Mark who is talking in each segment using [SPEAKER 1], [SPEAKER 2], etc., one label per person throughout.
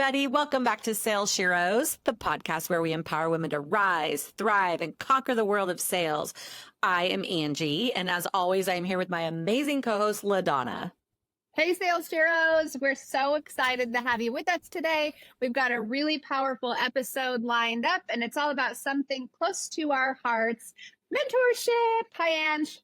[SPEAKER 1] everybody. Welcome back to Sales Sheroes, the podcast where we empower women to rise, thrive, and conquer the world of sales. I am Angie, and as always, I am here with my amazing co-host, LaDonna.
[SPEAKER 2] Hey, Sales Sheroes. We're so excited to have you with us today. We've got a really powerful episode lined up, and it's all about something close to our hearts, mentorship. Hi, Ange.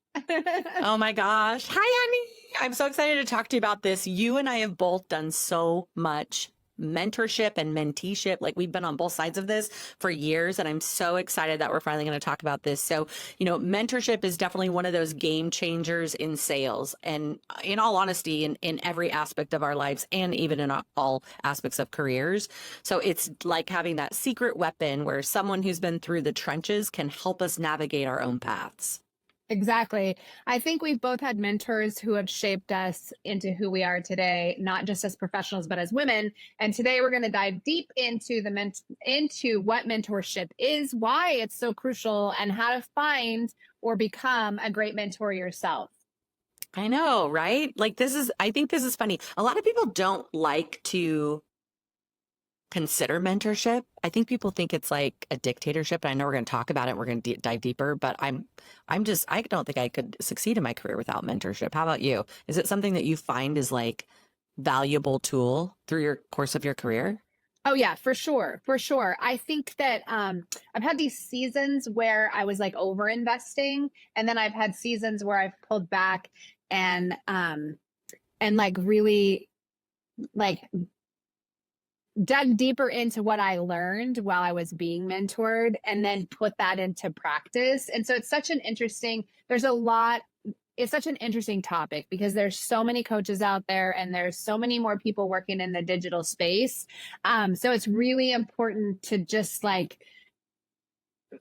[SPEAKER 1] Oh my gosh. Hi, honey. I'm so excited to talk to you about this. You and I have both done so much mentorship and menteeship. Like, we've been on both sides of this for years, and I'm so excited that we're finally going to talk about this. So, mentorship is definitely one of those game changers in sales, and in all honesty, in every aspect of our lives, and even in all aspects of careers. So it's like having that secret weapon where someone who's been through the trenches can help us navigate our own paths.
[SPEAKER 2] Exactly. I think we've both had mentors who have shaped us into who we are today, not just as professionals, but as women. And today we're going to dive deep into into what mentorship is, why it's so crucial, and how to find or become a great mentor yourself.
[SPEAKER 1] I know, right? I think this is funny. A lot of people don't like to consider mentorship. I think people think it's like a dictatorship. I know we're going to talk about it. We're going to dive deeper, but I don't think I could succeed in my career without mentorship. How about you? Is it something that you find is like valuable tool through your course of your career?
[SPEAKER 2] Oh yeah, for sure. For sure. I think that I've had these seasons where I was like over investing, and then I've had seasons where I've pulled back and like really like dug deeper into what I learned while I was being mentored and then put that into practice. And so it's such an interesting topic because there's so many coaches out there and there's so many more people working in the digital space. So it's really important to just like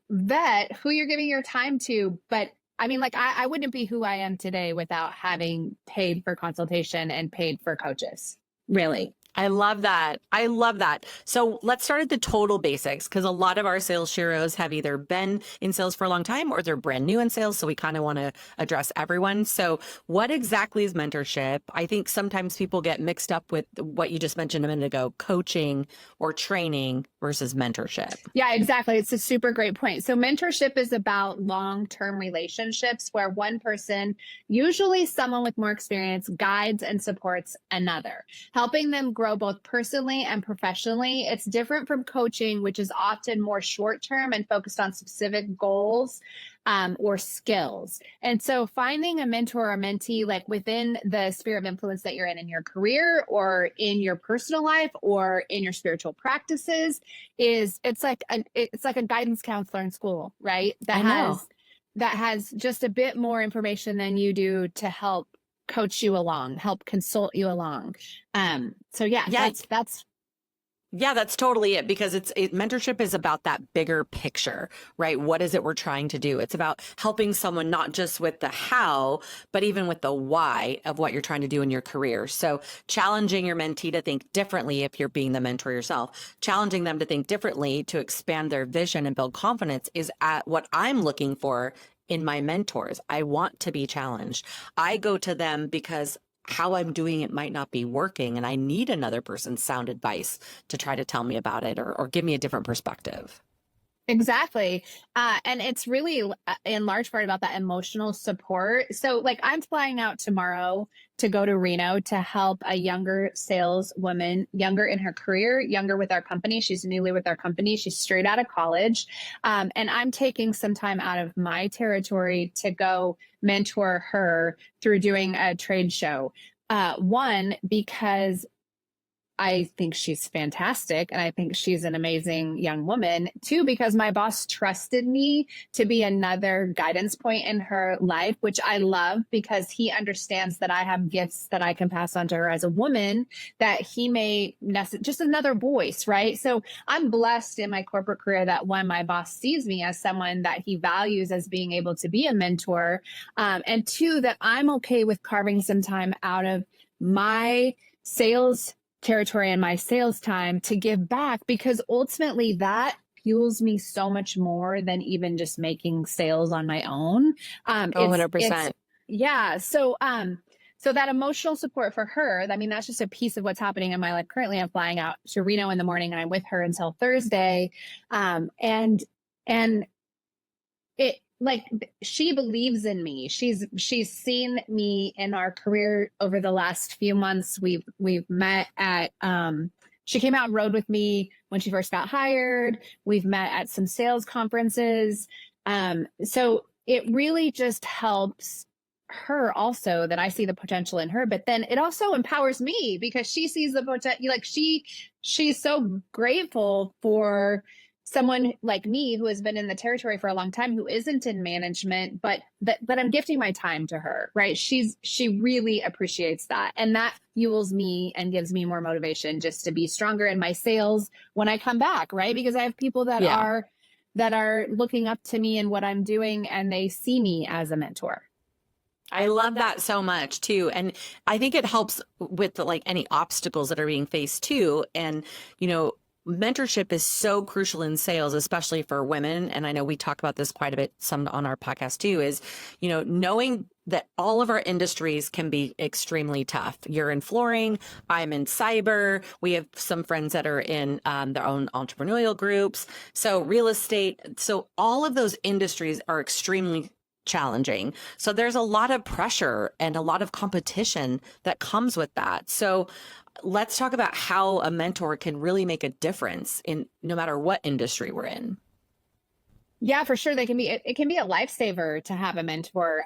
[SPEAKER 2] vet who you're giving your time to. But I mean, like I wouldn't be who I am today without having paid for consultation and paid for coaches. Really.
[SPEAKER 1] I love that. I love that. So let's start at the total basics, because a lot of our sales sheroes have either been in sales for a long time or they're brand new in sales. So we kind of want to address everyone. So what exactly is mentorship? I think sometimes people get mixed up with what you just mentioned a minute ago, coaching or training versus mentorship.
[SPEAKER 2] Yeah, exactly. It's a super great point. So mentorship is about long-term relationships where one person, usually someone with more experience, guides and supports another, helping them grow both personally and professionally. It's different from coaching, which is often more short-term and focused on specific goals or skills. And so finding a mentor or mentee, like within the sphere of influence that you're in your career or in your personal life or in your spiritual practices, it's like a guidance counselor in school, right? That has just a bit more information than you do to help coach you along, help consult you along. So
[SPEAKER 1] that's totally it, because mentorship is about that bigger picture, right? What is it we're trying to do? It's about helping someone not just with the how, but even with the why of what you're trying to do in your career. So challenging your mentee to think differently if you're being the mentor yourself, challenging them to think differently to expand their vision and build confidence is at what I'm looking for in my mentors. I want to be challenged. I go to them because how I'm doing it might not be working, and I need another person's sound advice to try to tell me about it or give me a different perspective.
[SPEAKER 2] Exactly. And it's really in large part about that emotional support. So like I'm flying out tomorrow to go to Reno to help a younger saleswoman, younger in her career, younger with our company. She's newly with our company. She's straight out of college. And I'm taking some time out of my territory to go mentor her through doing a trade show. One, because I think she's fantastic and I think she's an amazing young woman. Two, because my boss trusted me to be another guidance point in her life, which I love because he understands that I have gifts that I can pass on to her as a woman that he may just another voice, right? So I'm blessed in my corporate career that one, my boss sees me as someone that he values as being able to be a mentor. And two, that I'm okay with carving some time out of my sales territory and my sales time to give back, because ultimately that fuels me so much more than even just making sales on my own.
[SPEAKER 1] 100%.
[SPEAKER 2] Yeah. So So that emotional support for her, I mean, that's just a piece of what's happening in my life currently. I'm flying out to Reno in the morning and I'm with her until Thursday. And it like she believes in me. She's seen me in our career over the last few months. We've met at she came out and rode with me when she first got hired. We've met at some sales conferences. So it really just helps her also that I see the potential in her, but then it also empowers me because she sees the potential. Like she's so grateful for someone like me who has been in the territory for a long time, who isn't in management, but that I'm gifting my time to her, right? She really appreciates that. And that fuels me and gives me more motivation just to be stronger in my sales when I come back, right? Because I have people that
[SPEAKER 1] Yeah.
[SPEAKER 2] are looking up to me and what I'm doing, and they see me as a mentor.
[SPEAKER 1] I love that so much too. And I think it helps with like any obstacles that are being faced too. And, you know, mentorship is so crucial in sales, especially for women. And I know we talk about this quite a bit some on our podcast too, is, you know, knowing that all of our industries can be extremely tough. You're in flooring, I'm in cyber. We have some friends that are in their own entrepreneurial groups. So real estate. So all of those industries are extremely challenging. So there's a lot of pressure and a lot of competition that comes with that. So let's talk about how a mentor can really make a difference in no matter what industry we're in.
[SPEAKER 2] Yeah, for sure. It can be a lifesaver to have a mentor.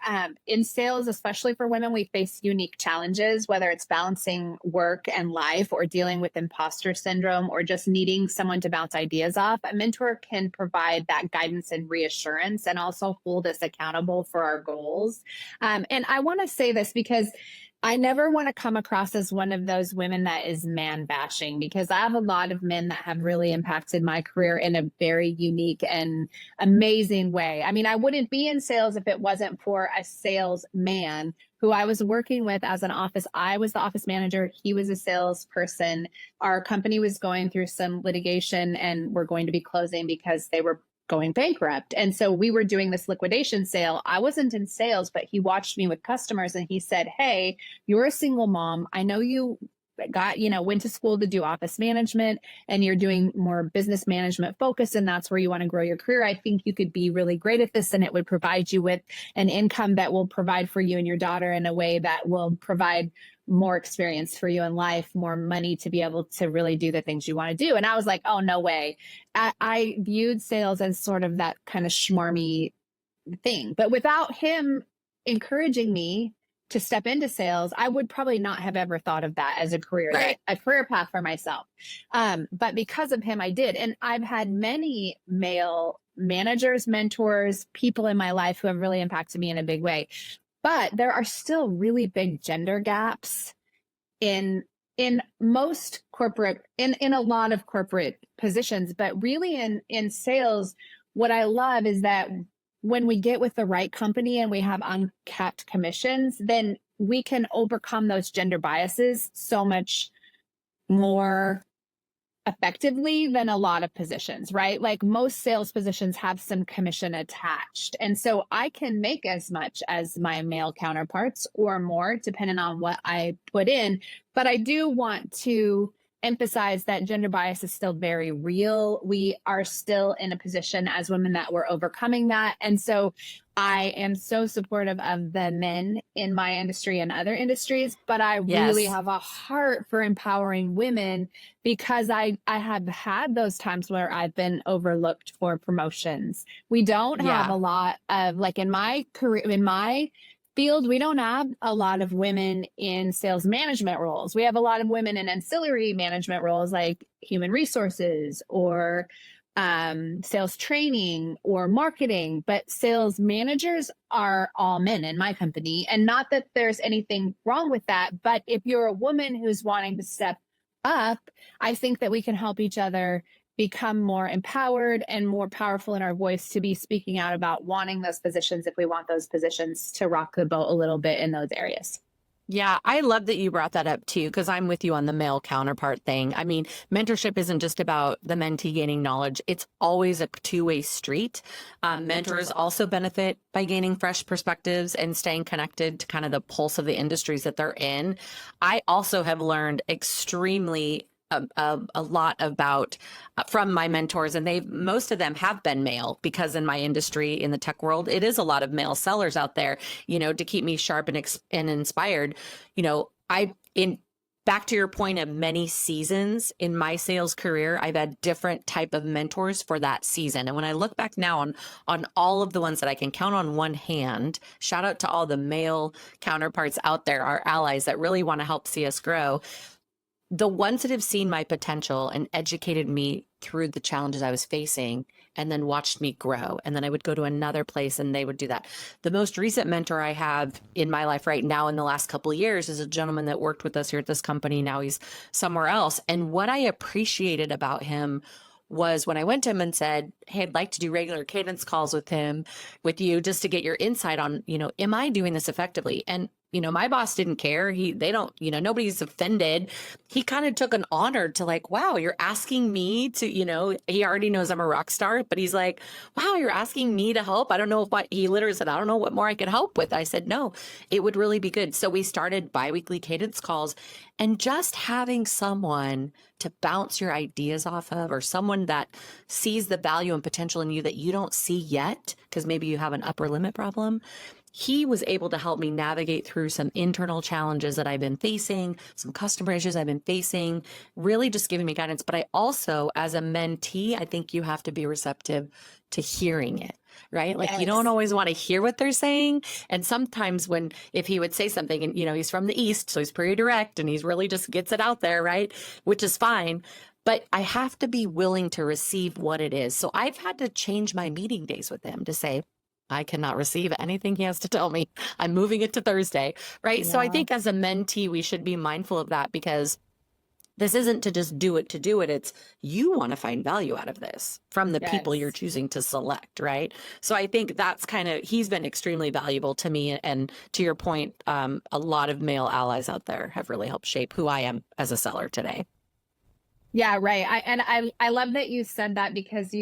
[SPEAKER 2] In sales, especially for women, we face unique challenges, whether it's balancing work and life or dealing with imposter syndrome or just needing someone to bounce ideas off. A mentor can provide that guidance and reassurance and also hold us accountable for our goals. And I want to say this because I never want to come across as one of those women that is man bashing, because I have a lot of men that have really impacted my career in a very unique and amazing way. I mean, I wouldn't be in sales if it wasn't for a salesman who I was working with as an office. I was the office manager. He was a salesperson. Our company was going through some litigation and we're going to be closing because they were going bankrupt. And so we were doing this liquidation sale. I wasn't in sales, but he watched me with customers and he said, "Hey, you're a single mom. I know you went to school to do office management and you're doing more business management focus, and that's where you want to grow your career. I think you could be really great at this and it would provide you with an income that will provide for you and your daughter in a way that will provide more experience for you in life, more money to be able to really do the things you want to do." And I was like, "Oh, no way." I viewed sales as sort of that kind of schmarmy thing. But without him encouraging me to step into sales, I would probably not have ever thought of that as a career,
[SPEAKER 1] Right.
[SPEAKER 2] a career path for myself. But because of him, I did. And I've had many male managers, mentors, people in my life who have really impacted me in a big way. But there are still really big gender gaps in most corporate in a lot of corporate positions, but really in sales. What I love is that when we get with the right company and we have uncapped commissions, then we can overcome those gender biases so much more effectively than a lot of positions, right? Like most sales positions have some commission attached. And so I can make as much as my male counterparts or more, depending on what I put in. But I do want to emphasize that gender bias is still very real. We are still in a position as women that we're overcoming that. And so I am so supportive of the men in my industry and other industries, but I really
[SPEAKER 1] Yes.
[SPEAKER 2] have a heart for empowering women because I have had those times where I've been overlooked for promotions. We don't have
[SPEAKER 1] Yeah.
[SPEAKER 2] a lot of, like, in my career, in my field, we don't have a lot of women in sales management roles. We have a lot of women in ancillary management roles like human resources or sales training or marketing, but sales managers are all men in my company. And not that there's anything wrong with that, but if you're a woman who's wanting to step up, I think that we can help each other become more empowered and more powerful in our voice to be speaking out about wanting those positions if we want those positions to rock the boat a little bit in those areas.
[SPEAKER 1] Yeah, I love that you brought that up too, because I'm with you on the male counterpart thing. I mean, mentorship isn't just about the mentee gaining knowledge, it's always a two-way street. Mentors also benefit by gaining fresh perspectives and staying connected to kind of the pulse of the industries that they're in. I also have learned extremely a lot about from my mentors, and they most of them have been male because in my industry in the tech world it is a lot of male sellers out there, to keep me sharp and inspired. I in back to your point of many seasons in my sales career, I've had different type of mentors for that season. And when I look back now on all of the ones that I can count on one hand, shout out to all the male counterparts out there, our allies that really want to help see us grow. The ones that have seen my potential and educated me through the challenges I was facing and then watched me grow. And then I would go to another place and they would do that. The most recent mentor I have in my life right now in the last couple of years is a gentleman that worked with us here at this company. Now he's somewhere else. And what I appreciated about him was when I went to him and said, "Hey, I'd like to do regular cadence calls with you, just to get your insight on, am I doing this effectively?" And my boss didn't care. They don't, nobody's offended. He kind of took an honor to like, wow, you're asking me to, he already knows I'm a rock star, but he's like, wow, you're asking me to help. I don't know he literally said, I don't know what more I could help with. I said, no, it would really be good. So we started biweekly cadence calls, and just having someone to bounce your ideas off of, or someone that sees the value and potential in you that you don't see yet, because maybe you have an upper limit problem. He was able to help me navigate through some internal challenges that I've been facing, some customer issues I've been facing, really just giving me guidance. But I also, as a mentee, I think you have to be receptive to hearing it, right? Like you don't
[SPEAKER 2] Yes.
[SPEAKER 1] always want to hear what they're saying. And sometimes if he would say something and, he's from the East, so he's pretty direct and he's really just gets it out there, right? Which is fine. But I have to be willing to receive what it is. So I've had to change my meeting days with him to say, I cannot receive anything he has to tell me. I'm moving it to Thursday, right?
[SPEAKER 2] Yeah.
[SPEAKER 1] So I think as a mentee, we should be mindful of that, because this isn't to just do it to do it. It's you want to find value out of this from the people you're
[SPEAKER 2] Yes.
[SPEAKER 1] choosing to select, right? So I think that's he's been extremely valuable to me. And to your point, a lot of male allies out there have really helped shape who I am as a seller today.
[SPEAKER 2] Yeah, right. I love that you said that, because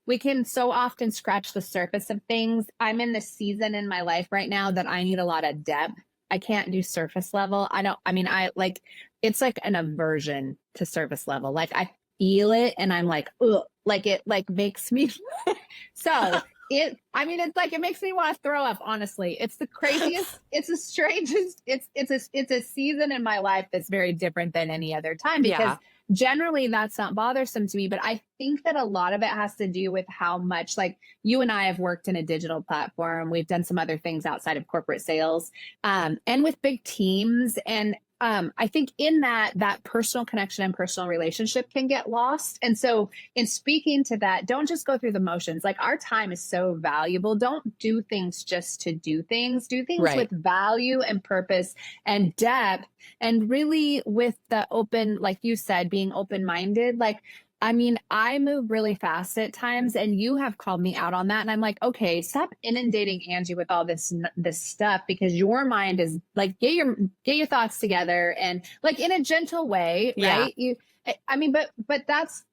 [SPEAKER 2] we can so often scratch the surface of things. I'm in this season in my life right now that I need a lot of depth. I can't do surface level. I like it's like an aversion to surface level. Like I feel it and I'm like, ugh, like it like makes me so it's like it makes me want to throw up, honestly. It's the craziest, it's the strangest, it's a season in my life that's very different than any other time, because
[SPEAKER 1] Yeah.
[SPEAKER 2] generally that's not bothersome to me. But I think that a lot of it has to do with how much, like, you and I have worked in a digital platform. We've done some other things outside of corporate sales, and with big teams. And I think in that personal connection and personal relationship can get lost. And so in speaking to that, don't just go through the motions. Like, our time is so valuable. Don't do things just to do things. Do things
[SPEAKER 1] Right.
[SPEAKER 2] with value and purpose and depth, and really with the open, like you said, being open-minded. Like, I move really fast at times, and you have called me out on that. And I'm like, okay, stop inundating Angie with all this stuff, because your mind is like, get your thoughts together, and like in a gentle way,
[SPEAKER 1] Yeah.
[SPEAKER 2] right? But that's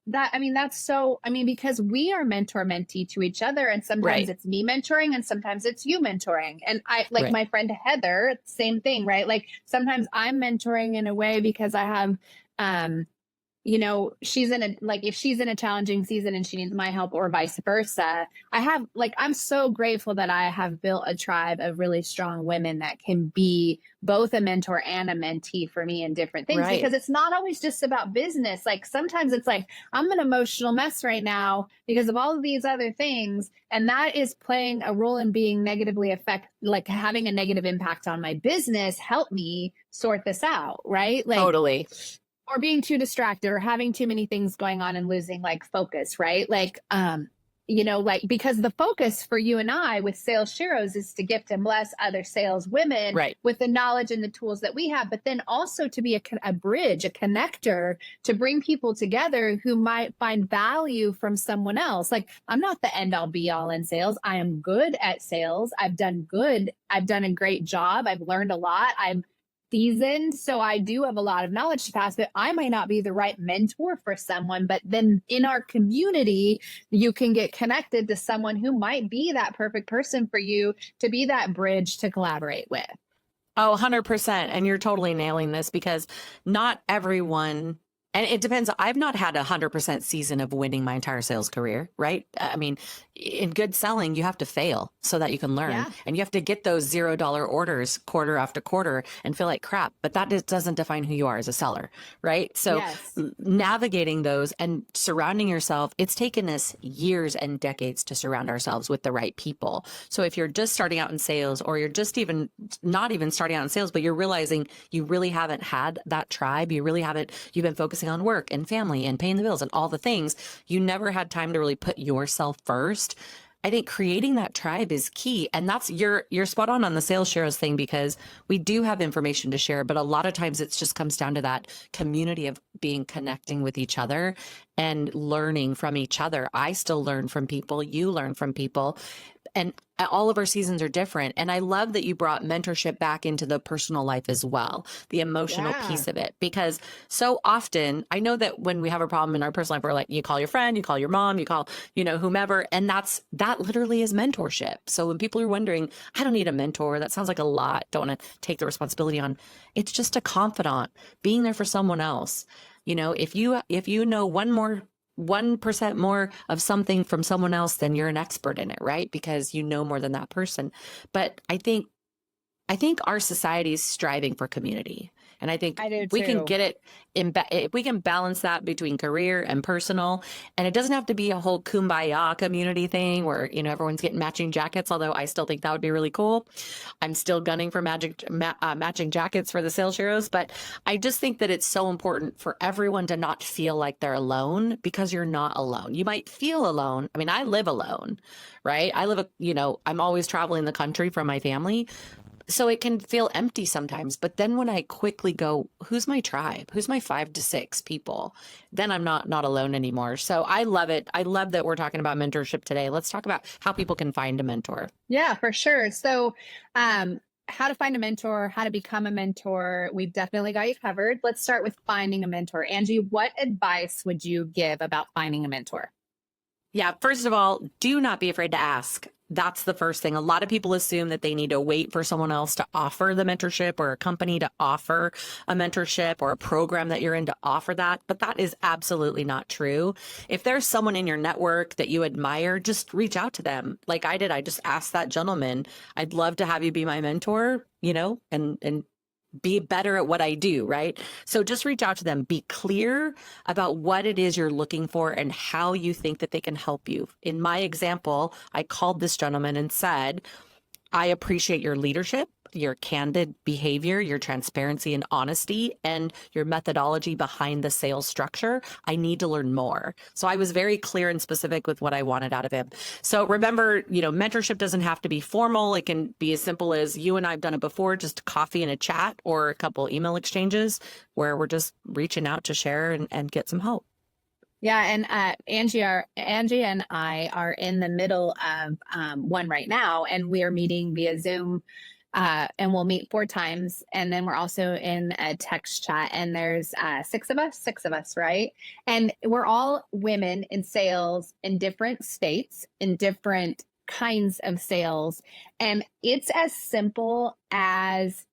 [SPEAKER 2] so, because we are mentor mentee to each other, and sometimes
[SPEAKER 1] Right.
[SPEAKER 2] it's me mentoring and sometimes it's you mentoring. And I like
[SPEAKER 1] Right.
[SPEAKER 2] my friend Heather, same thing, right? Like sometimes I'm mentoring in a way because I have, she's if she's in a challenging season and she needs my help, or vice versa. I'm so grateful that I have built a tribe of really strong women that can be both a mentor and a mentee for me in different things,
[SPEAKER 1] Right.
[SPEAKER 2] because it's not always just about business. Like sometimes it's like, I'm an emotional mess right now because of all of these other things. And that is playing a role in being having a negative impact on my business. Help me sort this out. Right.
[SPEAKER 1] Totally.
[SPEAKER 2] Or being too distracted, or having too many things going on and losing focus, right? Because the focus for you and I with Sales Sheroes is to gift and bless other sales women,
[SPEAKER 1] Right.
[SPEAKER 2] with the knowledge and the tools that we have, but then also to be a bridge, a connector, to bring people together who might find value from someone else. Like, I'm not the end all be all in sales. I am good at sales. I've done a great job. I've learned a lot. seasoned, so I do have a lot of knowledge to pass, but I might not be the right mentor for someone. But then in our community, you can get connected to someone who might be that perfect person for you to be that bridge to collaborate with.
[SPEAKER 1] Oh, 100%. And you're totally nailing this because not everyone, and it depends. I've not had 100% season of winning my entire sales career, right? I mean, in good selling, you have to fail so that you can learn.
[SPEAKER 2] Yeah.
[SPEAKER 1] And you have to get those $0 orders quarter after quarter and feel like crap. But that just doesn't define who you are as a seller, right? So
[SPEAKER 2] Yes.
[SPEAKER 1] navigating those and surrounding yourself, it's taken us years and decades to surround ourselves with the right people. So if you're just starting out in sales, or you're just even not even starting out in sales, but you're realizing you really haven't had that tribe, you really haven't, you've been focusing on work and family and paying the bills and all the things, you never had time to really put yourself first. I think creating that tribe is key. And that's, you're spot on the sales shares thing, because we do have information to share, but a lot of times it just comes down to that community of connecting with each other and learning from each other. I still learn from people, you learn from people, and all of our seasons are different. And I love that you brought mentorship back into the personal life as well, the emotional
[SPEAKER 2] Yeah.
[SPEAKER 1] piece of it, because so often I know that when we have a problem in our personal life, we're like, you call your friend, you call your mom, you call, whomever. And that literally is mentorship. So when people are wondering, I don't need a mentor, that sounds like a lot, don't want to take the responsibility on, it's just a confidant being there for someone else. If you know 1% more of something from someone else, then you're an expert in it, right? Because you know more than that person. But I think our society is striving for community. And I think
[SPEAKER 2] I do
[SPEAKER 1] we can
[SPEAKER 2] too.
[SPEAKER 1] get it if we can balance that between career and personal. And it doesn't have to be a whole kumbaya community thing where, everyone's getting matching jackets, although I still think that would be really cool. I'm still gunning for matching jackets for the sales heroes. But I just think that it's so important for everyone to not feel like they're alone, because you're not alone. You might feel alone. I mean, I live alone, right? I'm always traveling the country from my family. So it can feel empty sometimes. But then when I quickly go, who's my tribe? Who's my 5 to 6 people? Then I'm not alone anymore. So I love it. I love that we're talking about mentorship today. Let's talk about how people can find a mentor.
[SPEAKER 2] Yeah, for sure. So, how to find a mentor, how to become a mentor. We've definitely got you covered. Let's start with finding a mentor. Angie, what advice would you give about finding a mentor?
[SPEAKER 1] Yeah, first of all, do not be afraid to ask. That's the first thing. A lot of people assume that they need to wait for someone else to offer the mentorship, or a company to offer a mentorship, or a program that you're in to offer that. But that is absolutely not true. If there's someone in your network that you admire, just reach out to them. Like I did. I just asked that gentleman, I'd love to have you be my mentor, and be better at what I do, right? So just reach out to them. Be clear about what it is you're looking for and how you think that they can help you. In my example, I called this gentleman and said, I appreciate your leadership, your candid behavior, your transparency and honesty, and your methodology behind the sales structure. I need to learn more. So I was very clear and specific with what I wanted out of him. So remember, mentorship doesn't have to be formal. It can be as simple as you and I have done it before, just coffee and a chat, or a couple email exchanges where we're just reaching out to share and get some help.
[SPEAKER 2] Yeah, and Angie and I are in the middle of one right now, and we are meeting via Zoom, and we'll meet 4 times, and then we're also in a text chat. And there's 6 of us, right? And we're all women in sales in different states, in different kinds of sales, and it's as simple as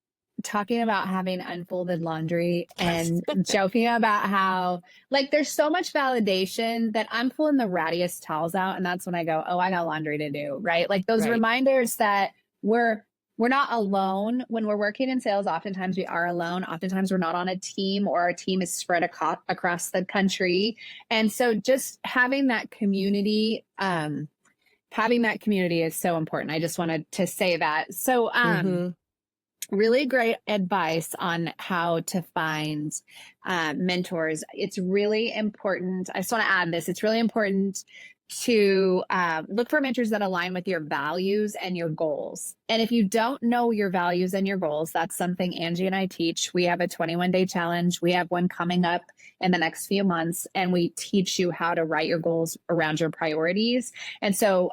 [SPEAKER 2] talking about having unfolded laundry and joking about how, like, there's so much validation that I'm pulling the rattiest towels out, and that's when I go, oh, I got laundry to do, right? Like those
[SPEAKER 1] Right.
[SPEAKER 2] reminders that we're not alone when we're working in sales. Oftentimes we are alone. Oftentimes we're not on a team, or our team is spread across the country. And so just having that community is so important. I just wanted to say that. So really great advice on how to find mentors. It's really important. I just want to add this. It's really important to look for mentors that align with your values and your goals. And if you don't know your values and your goals, that's something Angie and I teach. We have a 21-day challenge. We have one coming up in the next few months, and we teach you how to write your goals around your priorities. And so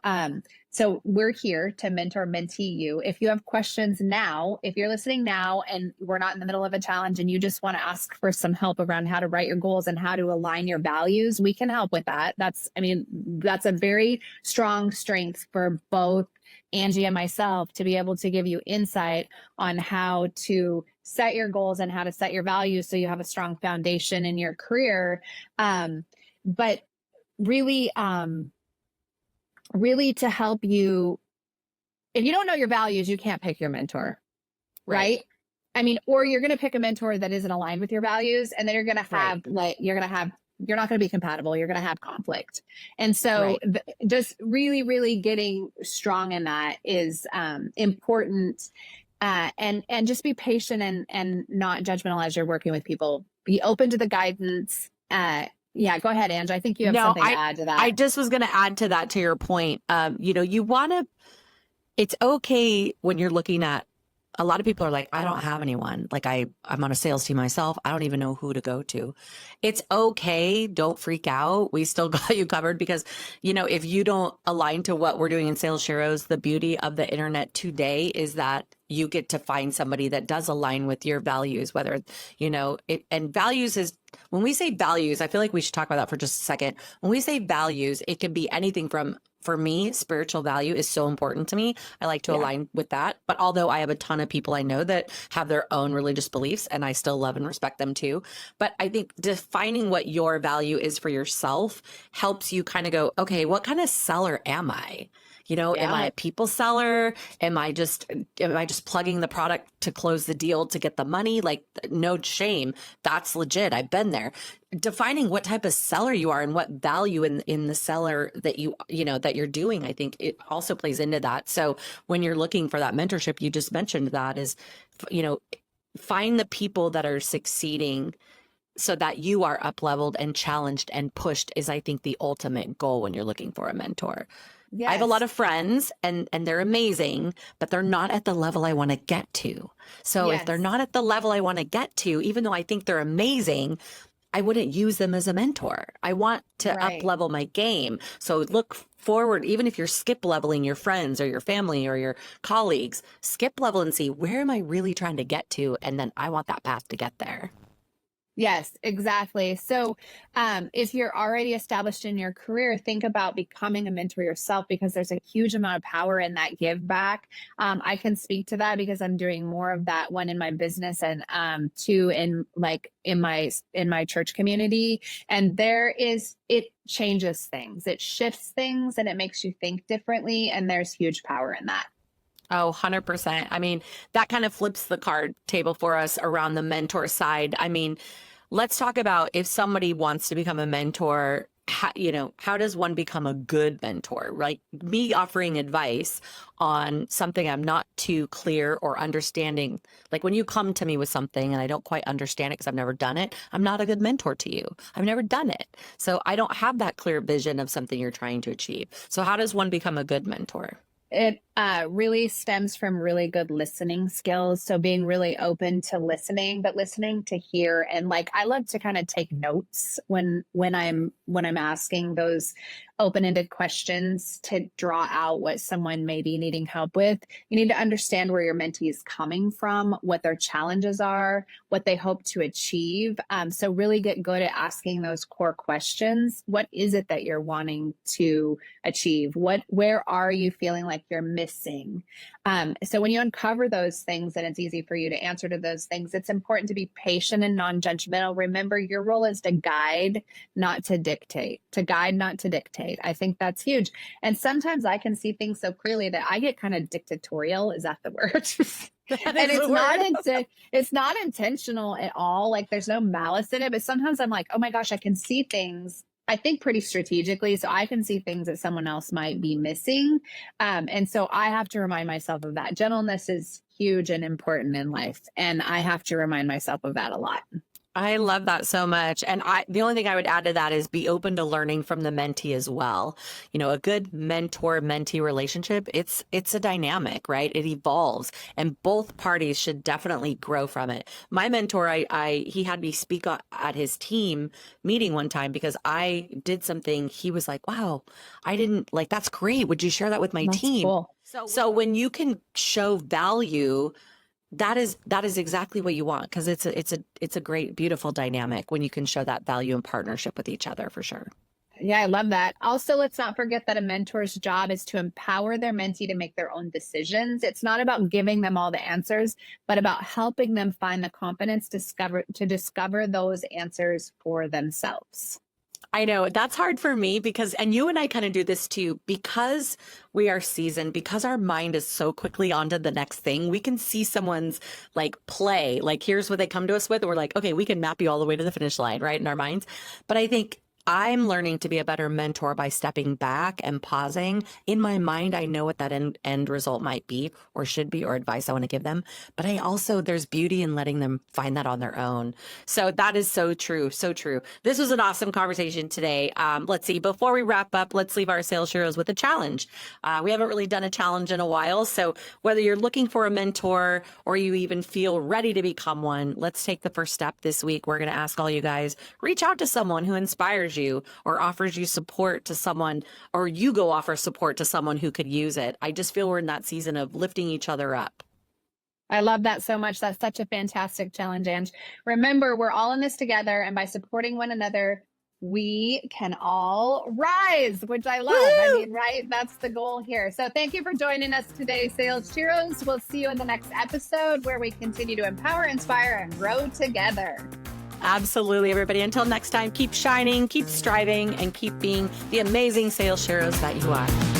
[SPEAKER 2] So we're here to mentor mentee you. If you have questions now, if you're listening now and we're not in the middle of a challenge and you just want to ask for some help around how to write your goals and how to align your values, we can help with that. That's a very strong strength for both Angie and myself to be able to give you insight on how to set your goals and how to set your values so you have a strong foundation in your career. But really, really to help you, if you don't know your values, you can't pick your mentor, right? I mean, or you're going to pick a mentor that isn't aligned with your values, and then you're going to have you're not going to be compatible. You're going to have conflict. And so just really, really getting strong in that is important. And just be patient and not judgmental as you're working with people. Be open to the guidance. Yeah, go ahead, Ange. I think you have something to add to that.
[SPEAKER 1] I just was going to add to that, to your point. You want to, it's okay when you're looking at, a lot of people are like, I don't have anyone. Like I'm on a sales team myself. I don't even know who to go to. It's okay. Don't freak out. We still got you covered because, if you don't align to what we're doing in Sales Sheroes, the beauty of the internet today is that you get to find somebody that does align with your values, whether, and values is, when we say values, I feel like we should talk about that for just a second. When we say values, it can be anything from, for me, spiritual value is so important to me. I like to align with that. But although I have a ton of people I know that have their own religious beliefs, and I still love and respect them too. But I think defining what your value is for yourself helps you kind of go, okay, what kind of seller am I? Am I a people seller? Am I just plugging the product to close the deal to get the money? Like, no shame. That's legit. I've been there. Defining what type of seller you are and what value in the seller that that you're doing, I think it also plays into that. So when you're looking for that mentorship, you just mentioned that is, find the people that are succeeding so that you are up-leveled and challenged and pushed is, I think, the ultimate goal when you're looking for a mentor. Yes. I have a lot of friends and they're amazing, but they're not at the level I want to get to. So if they're not at the level I want to get to, even though I think they're amazing, I wouldn't use them as a mentor. I want to up-level my game. So look forward, even if you're skip leveling your friends or your family or your colleagues, skip level and see, where am I really trying to get to? And then I want that path to get there.
[SPEAKER 2] Yes, exactly. So if you're already established in your career, think about becoming a mentor yourself, because there's a huge amount of power in that give back. I can speak to that because I'm doing more of that, one in my business and two in my church community. And it changes things, it shifts things, and it makes you think differently. And there's huge power in that.
[SPEAKER 1] Oh, 100%. I mean, that kind of flips the card table for us around the mentor side. I mean, let's talk about, if somebody wants to become a mentor, how does one become a good mentor? Right? Me offering advice on something I'm not too clear or understanding. Like when you come to me with something and I don't quite understand it because I've never done it, I'm not a good mentor to you. I've never done it. So I don't have that clear vision of something you're trying to achieve. So how does one become a good mentor?
[SPEAKER 2] It really stems from really good listening skills. So being really open to listening, but listening to hear. And like, I love to kind of take notes when I'm asking those open-ended questions to draw out what someone may be needing help with. You need to understand where your mentee is coming from, what their challenges are, what they hope to achieve. So really get good at asking those core questions. What is it that you're wanting to achieve? Where are you feeling like you're missing? So when you uncover those things, and it's easy for you to answer to those things, it's important to be patient and non-judgmental. Remember, your role is to guide, not to dictate. To guide, not to dictate. I think that's huge. And sometimes I can see things so clearly that I get kind of dictatorial. Is that the word? And it's not intentional at all. Like there's no malice in it, but sometimes I'm like, oh my gosh, I can see things, I think, pretty strategically. So I can see things that someone else might be missing. And so I have to remind myself of that. Gentleness is huge and important in life. And I have to remind myself of that a lot.
[SPEAKER 1] I love that so much. And the only thing I would add to that is be open to learning from the mentee as well. You know, a good mentor-mentee relationship, it's a dynamic, right? It evolves and both parties should definitely grow from it. My mentor, he had me speak at his team meeting one time because I did something. He was like, wow, I didn't like, that's great. Would you share that with my
[SPEAKER 2] That's
[SPEAKER 1] team?
[SPEAKER 2] cool.
[SPEAKER 1] So when you can show value, that is exactly what you want because it's a great, beautiful dynamic when you can show that value and partnership with each other for sure.
[SPEAKER 2] Yeah, I love that. Also, let's not forget that a mentor's job is to empower their mentee to make their own decisions. It's not about giving them all the answers, but about helping them find the confidence to discover those answers for themselves.
[SPEAKER 1] I know that's hard for me because, and you and I kind of do this too, because we are seasoned, because our mind is so quickly on to the next thing. We can see someone's like play, like here's what they come to us with. And we're like, okay, we can map you all the way to the finish line, right? In our minds. But I think I'm learning to be a better mentor by stepping back and pausing. In my mind, I know what that end result might be or should be or advice I want to give them. But there's beauty in letting them find that on their own. So that is so true. So true. This was an awesome conversation today. Let's see, before we wrap up, let's leave our sales heroes with a challenge. We haven't really done a challenge in a while. So whether you're looking for a mentor or you even feel ready to become one, let's take the first step this week. We're going to ask all you guys, reach out to someone who inspires you or offers you support to someone, or you go offer support to someone who could use it. I just feel we're in that season of lifting each other up.
[SPEAKER 2] I love that so much. That's such a fantastic challenge, Ange. Remember, we're all in this together, and by supporting one another, we can all rise, which I love.
[SPEAKER 1] Woo!
[SPEAKER 2] I mean, right? That's the goal here. So thank you for joining us today, Sales Heroes. We'll see you in the next episode where we continue to empower, inspire, and grow together.
[SPEAKER 1] Absolutely, everybody. Until next time, keep shining, keep striving, and keep being the amazing sales heroes that you are.